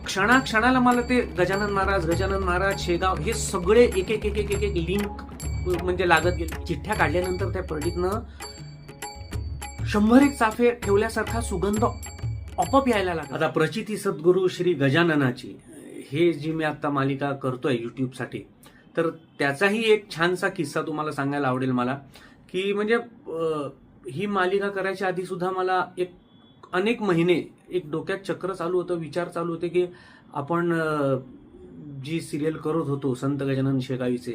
क्षणाक्षणाला मला ते गजानन महाराज शेगाव हे सगळे एक एक एक एक एक एक लिंक म्हणजे लागत गेले. चिठ्ठ्या काढल्यानंतर त्या परडीतनं 100 चाफे ठेवल्यासारखा सुगंध आपोआप यायला लागला. आता प्रचिती सद्गुरू श्री गजाननाची हे जी मी आता मालिका करतोय युट्यूबसाठी, तर त्याचाही एक छानसा किस्सा तुम्हाला सांगायला आवडेल मला. की म्हणजे ही मालिका करायच्या आधी सुद्धा मला अनेक महिने एक डोक्यात चक्र चालू होतं, विचार चालू होते की आपण जी सिरियल करत होतो संत गजानन शेगावीचे,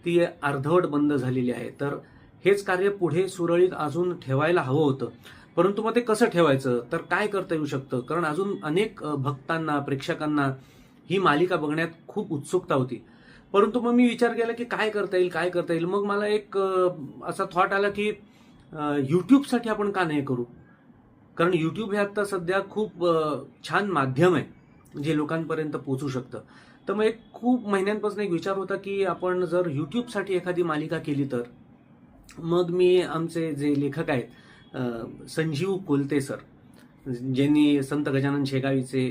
ती अर्धवट बंद झालेली आहे. तर हेच कार्य पुढे सुरळीत अजून ठेवायला हवं होतं. परंतु मग ते कसं ठेवायचं, तर काय करता येऊ शकतं, कारण अजून अनेक भक्तांना, प्रेक्षकांना ही मालिका बघण्यात खूप उत्सुकता होती. परंतु मग मी विचार केला की काय करता येईल. मग मला एक असा थॉट आला की युट्यूबसाठी आपण का नाही करू, कारण युट्यूब हे आता सध्या खूप छान माध्यम आहे जे लोकांपर्यंत पोहोचू शकतं. तर मग एक खूप महिन्यांपासून एक विचार होता की आपण जर युट्यूबसाठी एखादी मालिका केली तर. मग मी आमचे जे लेखक आहेत संजीव कोलते सर, ज्यांनी संत गजानन शेगावीचे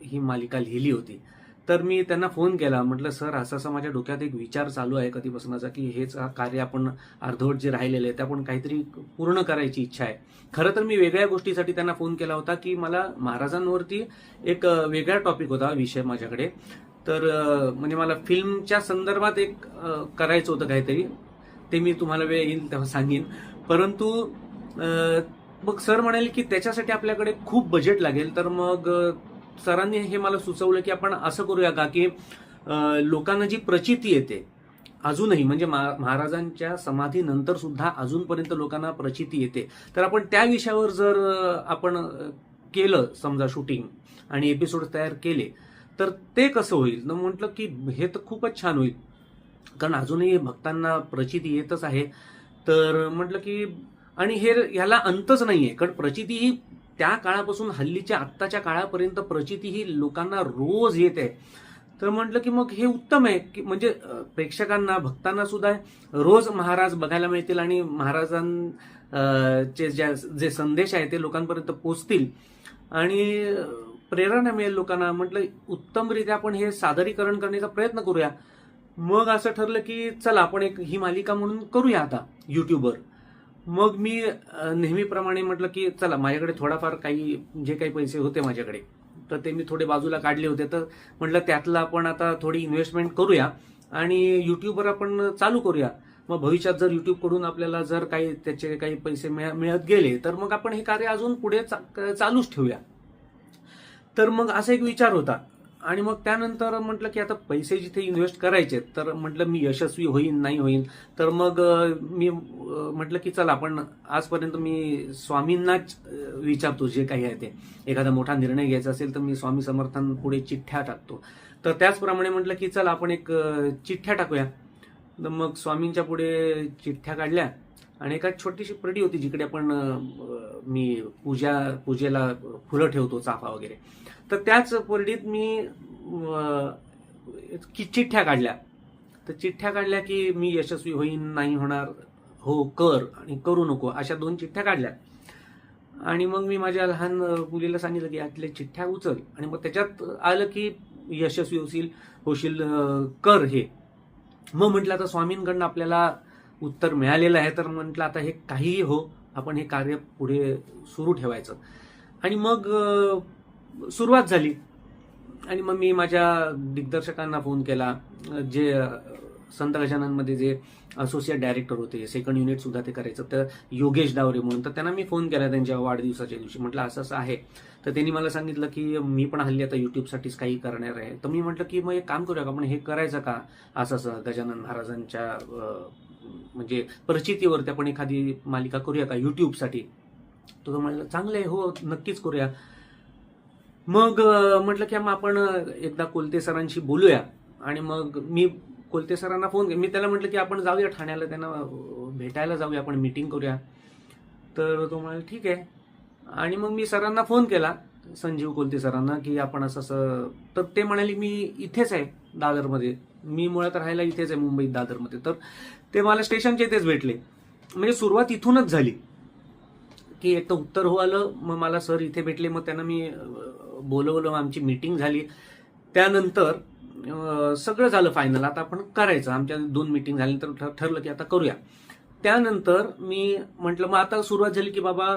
ही मालिका लिहिली होती, तर मी त्यांना फोन केला. म्हटलं सर, असं माझ्या डोक्यात एक विचार चालू आहे कधीपासूनचा की हेच कार्य आपण अर्धवट जे राहिलेलं आहे ते आपण काहीतरी पूर्ण करायची इच्छा आहे. खरं तर मी वेगळ्या गोष्टीसाठी त्यांना फोन केला होता की मला महाराजांवरती एक वेगळा टॉपिक होता, विषय माझ्याकडे. तर म्हणजे मला फिल्मच्या संदर्भात एक करायचं होतं काहीतरी, ते मी तुम्हाला वेळ येईल तेव्हा सांगेन. परंतु मग सर म्हणाले की त्याच्यासाठी आपल्याकडे खूप बजेट लागेल. तर मग सरांनी हे मला सुचवलं की आपण असं करूया का की लोकांना जी प्रचिती येते अजूनही, म्हणजे महाराजांच्या समाधीनंतर सुद्धा अजूनपर्यंत लोकांना प्रचिती येते, तर आपण त्या विषयावर जर आपण केलं समजा शूटिंग आणि एपिसोड तयार केले तर ते कसं होईल. म्हटलं की हे तर खूपच छान होईल, कारण अजूनही भक्तांना प्रचिती येतच आहे. तर म्हटलं की आणि ह्याला अंतच नाहीये, कारण प्रचिती ही त्या काळापासून हल्लीच्या आत्ताच्या काळापर्यंत प्रचिती ही लोकांना रोज येत आहे. तर म्हटलं की मग हे उत्तम आहे की म्हणजे प्रेक्षकांना, भक्तांना सुद्धा रोज महाराज बघायला मिळतील आणि महाराजांचे जे संदेश आहे ते लोकांपर्यंत पोहोचतील आणि प्रेरणा मिळेल लोकांना. म्हटलं उत्तमरित्या आपण हे सादरीकरण करण्याचा प्रयत्न करूया. मग असं ठरलं की चला आपण ही मालिका म्हणून करूया आता युट्यूबवर. मग मी नेहमीप्रमाणे म्हटलं की चला, माझ्याकडे थोडाफार जे काही पैसे होते माझ्याकडे, तर ते मी थोडे बाजूला काढले होते. तर म्हटलं त्यातलं आपण आता थोडी इन्व्हेस्टमेंट करूया आणि युट्यूबवर आपण चालू करूया. मग भविष्यात जर युट्यूबकडून आपल्याला जर त्याचे काही पैसे मिळत गेले तर मग आपण हे कार्य अजून पुढे चालूच ठेवूया. तर मग असा एक विचार होता. आणि मग त्यानंतर म्हटलं की आता पैसे जिथे इन्व्हेस्ट करायचे, तर म्हटलं मी यशस्वी होईन नाही होईन. तर मग मी म्हटलं की चला आपण आजपर्यंत मी स्वामींनाच विचारतो जे काही आहे ते. एखादा मोठा निर्णय घ्यायचा असेल तर मी स्वामी समर्थांपुढे चिठ्ठ्या टाकतो. तर त्याचप्रमाणे म्हटलं की चला आपण एक चिठ्ठ्या टाकूया. तर मग स्वामींच्या पुढे चिठ्ठ्या काढल्या आणि एका छोटीशी परडी होती जिकडे आपण मी पूजेला फुलं ठेवतो, चाफा वगैरे. तर त्याच परडीत मी चिठ्ठ्या काढल्या. तर चिठ्ठ्या काढल्या की मी यशस्वी होईन नाही होणार, हो कर आणि करू नको, अशा 2 चिठ्ठ्या काढल्या. आणि मग मी माझ्या लहान मुलीला सांगितलं की यातल्या चिठ्ठ्या उचल. आणि मग त्याच्यात आलं की यशस्वी होशील कर हे. मग म्हटलं आता स्वामींकडनं आपल्याला उत्तर मिळालेलं आहे, तर म्हटलं आता हे काहीही हो, आपण हे कार्य पुढे सुरू ठेवायचं. आणि मग सुरुवात झाली. आणि मग मी माझ्या दिग्दर्शकांना फोन केला, जे संत गजाननमध्ये जे असोसिएट डायरेक्टर होते, सेकंड युनिट सुद्धा ते करायचं, तर योगेश डावरे म्हणून. तर त्यांना मी फोन केला त्यांच्या वाढदिवसाच्या दिवशी. म्हटलं असं असं आहे. तर त्यांनी मला सांगितलं की मी पण हल्ली आता युट्यूबसाठीच काही करणार आहे. तर मी म्हटलं की मग एक काम करूया का, आपण हे करायचं का असं गजानन महाराजांच्या म्हणजे प्रचितीवरती आपण एखादी मालिका करूया का युट्यूबसाठी. तो म्हटलं चांगलं आहे, हो नक्कीच करूया. मग म्हटलं की मग आपण एकदा कोलते सरांशी बोलूया. आणि मग मी कोलते सरांना मी त्याला म्हटलं की आपण जाऊया ठाण्याला, त्यांना भेटायला जाऊया, आपण मीटिंग करूया. तर तो म्हणाला ठीक आहे. आणि मग मी सरांना फोन केला, संजीव कोलते सरांना, की आपण असं. तर ते म्हणाले मी इथेच आहे दादरमध्ये, मी मुळात राहायला इथेच आहे मुंबईत दादरमध्ये. तर ते मला स्टेशनच्या इथेच भेटले. म्हणजे सुरुवात इथूनच झाली. की एक तर उत्तर हो आलं. मग मला सर इथे भेटले, मग त्यांना मी बोलवलं, आमची मीटिंग झाली. त्यानंतर सगळं झालं फायनल, आता आपण करायचं. आमच्या 2 मीटिंग झाल्यानंतर ठरलं की आता करूया. त्यानंतर मी म्हटलं, मग आता सुरुवात झाली की बाबा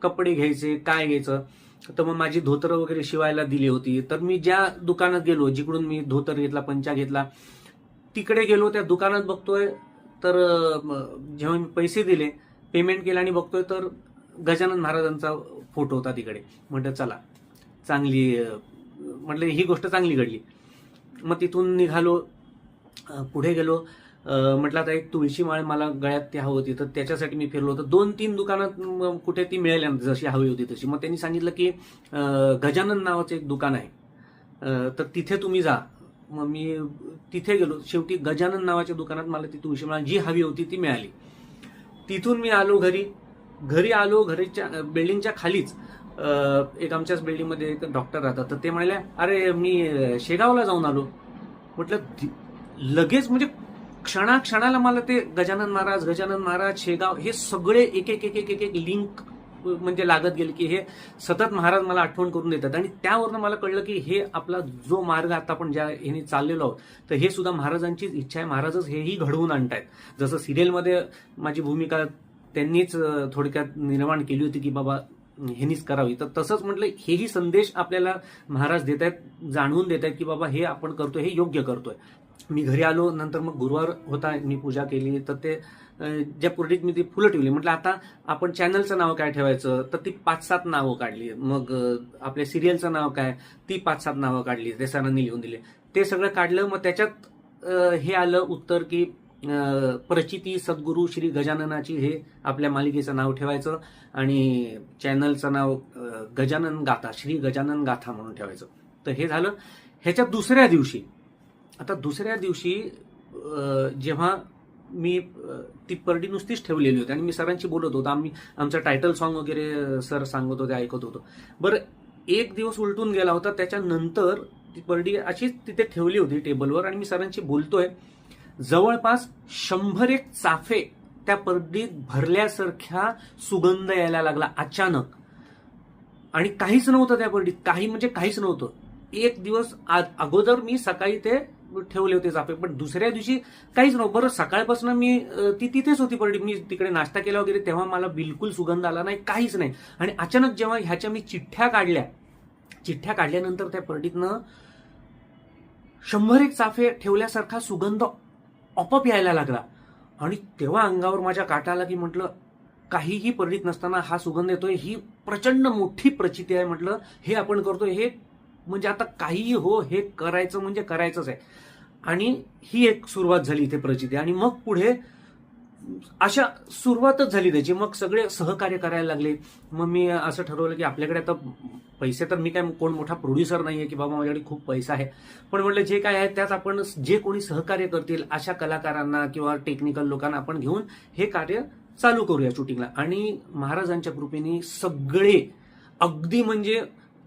कपडे घ्यायचे, काय घ्यायचं. तर मग माझी धोतर वगैरे शिवायला दिली होती. तर मी ज्या दुकानात गेलो, जिकडून मी धोतर घेतला, पंचा घेतला, तिकडे गेलो. त्या दुकानात बघतोय तर जेव्हा मी पैसे दिले, पेमेंट केलं आणि बघतोय तर गजानन महाराजांचा फोटो होता तिकडे. म्हटलं चला, चांगली, म्हटलं ही गोष्ट चांगली घडली. मग तिथून निघालो, पुढे गेलो. म्हटलं आता एक तुळशी माळ मला गळ्यात ती हवी होती, तर त्याच्यासाठी मी फिरलो होतो. 2-3 दुकानात कुठे ती मिळाली जशी हवी होती तशी. मग त्यांनी सांगितलं की गजानन नावाचं एक दुकान आहे, तर तिथे तुम्ही जा. मग मी तिथे गेलो. शेवटी गजानन नावाच्या दुकानात मला ती तुळशी माळ जी हवी होती ती मिळाली. तिथून मी आलो घरी आलो. घरीच्या बिल्डिंगच्या खालीच एक आमच्याच बिल्डिंगमध्ये एक डॉक्टर राहतात. तर ते म्हणाले, अरे मी शेगावला जाऊन आलो. म्हटलं लगेच, म्हणजे क्षणाला मला ते गजानन महाराज शेगाव हे सगळे एक एक लिंक म्हणजे लागत गेले की हे सतत महाराज मला आठवण करून देतात. आणि त्यावरनं मला कळलं की हे आपला जो मार्ग आता आपण ज्या ह्याने चाललेलो आहोत, तर हे सुद्धा महाराजांचीच इच्छा आहे. महाराजच हेही घडवून आणतायत. जसं सिरियलमध्ये माझी भूमिका त्यांनीच थोडक्यात निर्माण केली होती की बाबा हेनीच करावी, तर तसंच म्हटलं हेही संदेश आपल्याला महाराज देत आहेत, जाणवून देत आहेत की बाबा हे आपण करतोय, हे योग्य करतोय. मी घरी आलो. नंतर मग गुरुवार होता, मी पूजा केली. तर ते ज्या पुरडीत मी ती फुलं ठेवली. म्हटलं आता आपण चॅनलचं नाव काय ठेवायचं, तर ती 5-7 नावं काढली. मग आपल्या सिरियलचं नाव काय, ती 5-7 नावं काढली, ते सरांनी लिहून दिले. ते सगळं काढलं. मग त्याच्यात हे आलं उत्तर की प्रचिती सद्गुरू श्री गजाननाची हे आपल्या मालिकेचं नाव ठेवायचं आणि चॅनलचं नाव गजानन गाथा, श्री गजानन गाथा म्हणून ठेवायचं. तर हे झालं. ह्याच्या दुसऱ्या दिवशी जेव्हा मी ती परडी नुसतीच ठेवलेली होती आणि मी सरांशी बोलत होतो. आमचं टायटल सॉन्ग वगैरे सर सांगत होते, ऐकत होतो. बरं, एक दिवस उलटून गेला होता. त्याच्यानंतर ती परडी अशीच तिथे ठेवली होती टेबलवर आणि मी सरांशी बोलतोय. जवळपास 100 चाफे त्या परडीत भरल्यासारख्या सुगंध यायला लागला अचानक. आणि काहीच नव्हतं त्या परडीत, काहीच नव्हतं. एक दिवस अगोदर मी सकाळी ते ठेवले होते चाफे, पण दुसऱ्या दिवशी काहीच नव्हतं. बरं, सकाळपासून मी ती तिथेच होती परडी. मी तिकडे नाश्ता केला वगैरे, तेव्हा मला बिलकुल सुगंध आला नाही, काहीच नाही. आणि अचानक जेव्हा ह्याच्या मी चिठ्ठ्या काढल्यानंतर त्या परडीतनं 100 चाफे ठेवल्यासारखा सुगंध आपोआप यायला लागला. आणि तेव्हा अंगावर माझ्या काटा आला की म्हटलं काहीही परडीत नसताना हा सुगंध येतोय, ही प्रचंड मोठी प्रचिती आहे. म्हटलं हे आपण करतोय, हे म्हणजे आता काहीही हो, हे करायचं म्हणजे करायचंच आहे. आणि ही एक सुरुवात झाली इथे प्रचिती. आणि मग पुढे अशा सुरुवातच झाली त्याची. मग सगळे सहकार्य करायला लागले. मग मी असं ठरवलं की आपल्याकडे आता पैसे, तर मी काय कोण मोठा प्रोड्युसर नाहीये की बाबा माझ्याकडे खूप पैसा आहे, पण म्हटलं जे काय आहे त्यात आपण जे कोणी सहकार्य करतील अशा कलाकारांना किंवा टेक्निकल लोकांना आपण घेऊन हे कार्य चालू करूया शूटिंगला. आणि महाराजांच्या कृपेने सगळे अगदी म्हणजे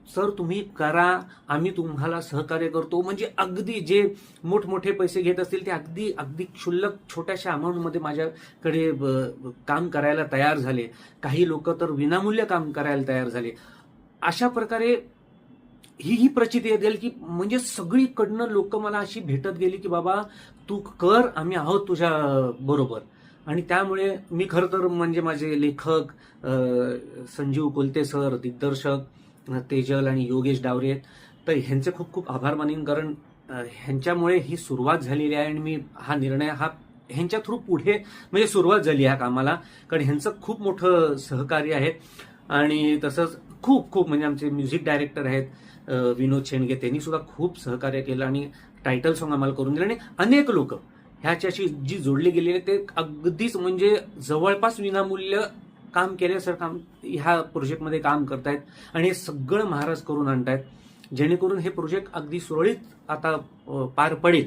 सर तुम्ही करा, आम्ही तुम्हाला सहकार्य करतो, म्हणजे अगदी जे मोठमोठे पैसे घेत असतील ते अगदी अगदी क्षुल्लक छोट्याशा अमाऊंटमध्ये माझ्याकडे काम करायला तयार झाले. काही लोक तर विनामूल्य काम करायला तयार झाले. अशा प्रकारे ही प्रचिती येत गेली की म्हणजे सगळीकडनं लोक मला अशी भेटत गेली की बाबा तू कर, आम्ही आहोत तुझ्या बरोबर. आणि त्यामुळे मी खरं तर म्हणजे माझे लेखक संजीव कोलते सर, दिग्दर्शक तेजल आणि योगेश डावरे आहेत, तर ह्यांचे खूप खूप आभार मानीन. कारण ह्यांच्यामुळे ही सुरुवात झालेली आहे आणि मी हा निर्णय ह्यांच्या थ्रू पुढे म्हणजे सुरुवात झाली ह्या कामाला. कारण ह्यांचं खूप मोठं सहकार्य आहे. आणि तसंच खूप म्हणजे आमचे म्युझिक डायरेक्टर आहेत विनोद शेंडगे, त्यांनी सुद्धा खूप सहकार्य केलं आणि टायटल सॉन्ग आम्हाला करून दिलं. आणि अनेक लोक ह्याच्याशी जी जोडली गेलेली ते अगदीच म्हणजे जवळपास विनामूल्य काम केल्यासारखं ह्या प्रोजेक्टमध्ये काम करतायत. आणि हे सगळं महाराज करून आणतायत, जेणेकरून हे प्रोजेक्ट अगदी सुरळीत आता पार पडेल.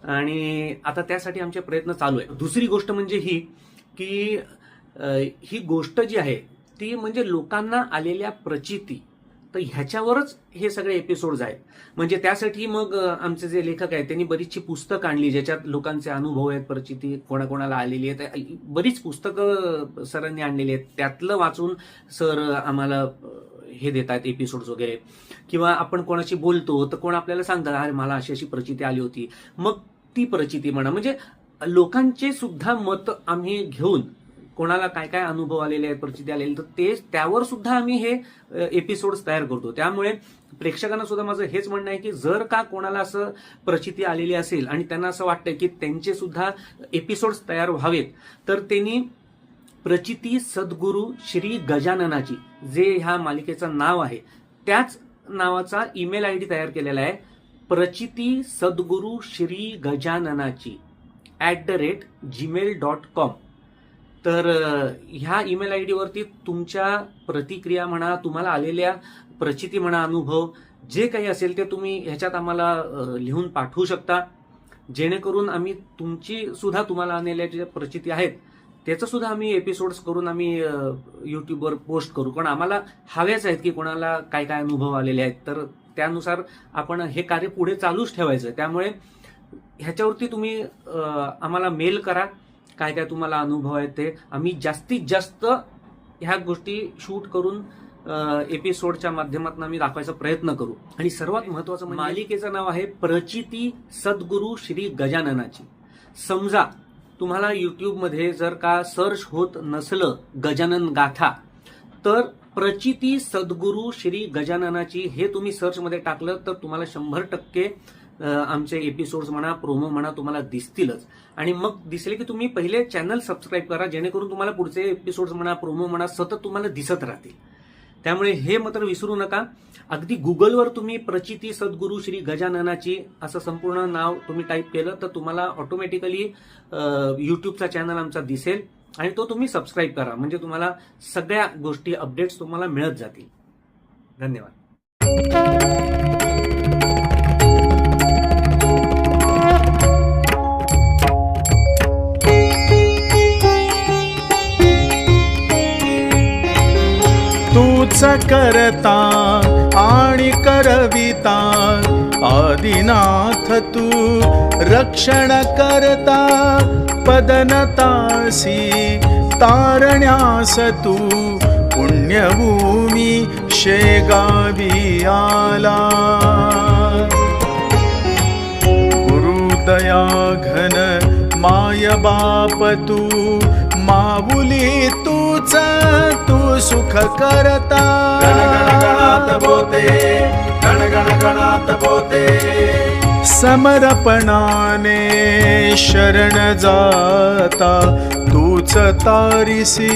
आणि आता त्यासाठी आमचे प्रयत्न चालू आहे. दुसरी गोष्ट म्हणजे ही की ही गोष्ट जी आहे ती म्हणजे लोकांना आलेल्या प्रचिती तर ह्याच्यावरच हे सगळे एपिसोड्स आहेत. म्हणजे त्यासाठी मग आमचे जे लेखक आहेत त्यांनी बरीचशी पुस्तकं आणली ज्याच्यात लोकांचे अनुभव आहेत, परिचिती कोणाकोणाला आलेली आहेत. बरीच पुस्तकं सरांनी आणलेली आहेत. त्यातलं वाचून सर आम्हाला हे देतात एपिसोड्स वगैरे. किंवा आपण कोणाशी बोलतो तर कोण आपल्याला सांगतात अरे मला अशी अशी प्रचिती आली होती, मग ती प्रचिती म्हणा. म्हणजे लोकांचे सुद्धा मत आम्ही घेऊन कोणाला काय काय अनुभव आलेले आहेत, परिचिती आलेली, तर ते त्यावर सुद्धा आम्ही हे एपिसोड्स तयार करतो. त्यामुळे प्रेक्षकांना सुद्धा माझं हेच म्हणणं आहे की जर का कोणाला असं प्रचिती आलेली असेल आणि त्यांना असं वाटतं की त्यांचे सुद्धा एपिसोड्स तयार व्हावेत, तर त्यांनी प्रचिती सद्गुरू श्री गजाननाची, जे ह्या मालिकेचं नाव आहे त्याच नावाचा ईमेल आयडी तयार केलेला आहे, प्रचिती सद्गुरू श्री गजाननाची @gmail.com. तर ह्या ईमेल आयडी वरती तुमच्या प्रतिक्रिया म्हणा, तुम्हाला आलेल्या प्रचिती म्हणा, अनुभव जे काही असेल ते तुम्ही ह्याच्यात आम्हाला लिहून पाठवू शकता, जेणेकरून आम्ही तुमची सुद्धा तुम्हाला आलेल्या ज्या प्रचिती आहेत त्याचं सुद्धा आम्ही एपिसोड्स करून आम्ही युट्यूबवर पोस्ट करू. पण आम्हाला हव्याच आहेत की कोणाला काय काय अनुभव आलेले आहेत, तर त्यानुसार आपण हे कार्य पुढे चालूच ठेवायचं. त्यामुळे ह्याच्यावरती तुम्ही आम्हाला मेल करा, काय काय तुम्हाला अनुभव आहेत ते आम्ही जास्तीत जास्त ह्या गोष्टी शूट करून एपिसोडच्या माध्यमातून आम्ही दाखवायचा प्रयत्न करू. आणि सर्वात महत्वाचं म्हणजे मालिकेचं नाव आहे प्रचिती सद्गुरू श्री गजाननाची. समजा तुम्हाला युट्यूबमध्ये जर का सर्च होत नसलं गजानन गाथा, तर प्रचिती सद्गुरू श्री गजाननाची हे तुम्ही सर्चमध्ये टाकलं तर तुम्हाला 100% आमचे एपिसोड्स म्हणा, प्रोमो म्हणा तुम्हाला दिसतीलच. आणि मग दिसले की तुम्ही पहिले चॅनल सबस्क्राईब करा, जेणेकरून तुम्हाला पुढचे एपिसोड्स म्हणा, प्रोमो म्हणा सतत तुम्हाला दिसत राहतील. त्यामुळे हे मात्र विसरू नका. अगदी गुगलवर तुम्ही प्रचिती सद्गुरू श्री गजाननाची असं संपूर्ण नाव तुम्ही टाईप केलं तर तुम्हाला ऑटोमॅटिकली युट्यूबचा चॅनल आमचा दिसेल आणि तो तुम्ही सबस्क्राईब करा, म्हणजे तुम्हाला सगळ्या गोष्टी अपडेट्स तुम्हाला मिळत जातील. धन्यवाद. तूच करता आणि करविता आदिनाथ, तू रक्षण करता पदनतासी तारण्यास तू पुण्यभूमी शेगावी आला. गुरुदया घन माय बाप तू माऊली तूच, तू सुख करता. गणगणात बोते, गणगणात बोते, समर्पणाने शरण जाता तूच तारिसी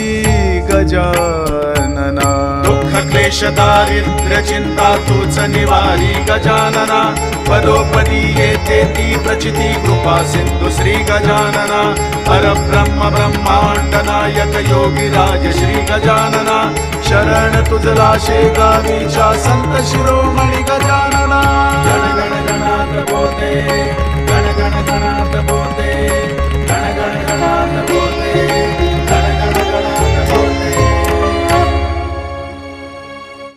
गजानना. दुःख क्लेश दारिद्र्य चिंता तूच निवारी गजानना. पदोपदी येते ती प्रचिती कृपा सिंधू श्री गजानना. परब्रह्म ब्रह्मांड नायक योगीराज श्री गजानना. शरण तुझला शेगावीच्या संत शिरोमणी गजानना. गण गण गणात बोते.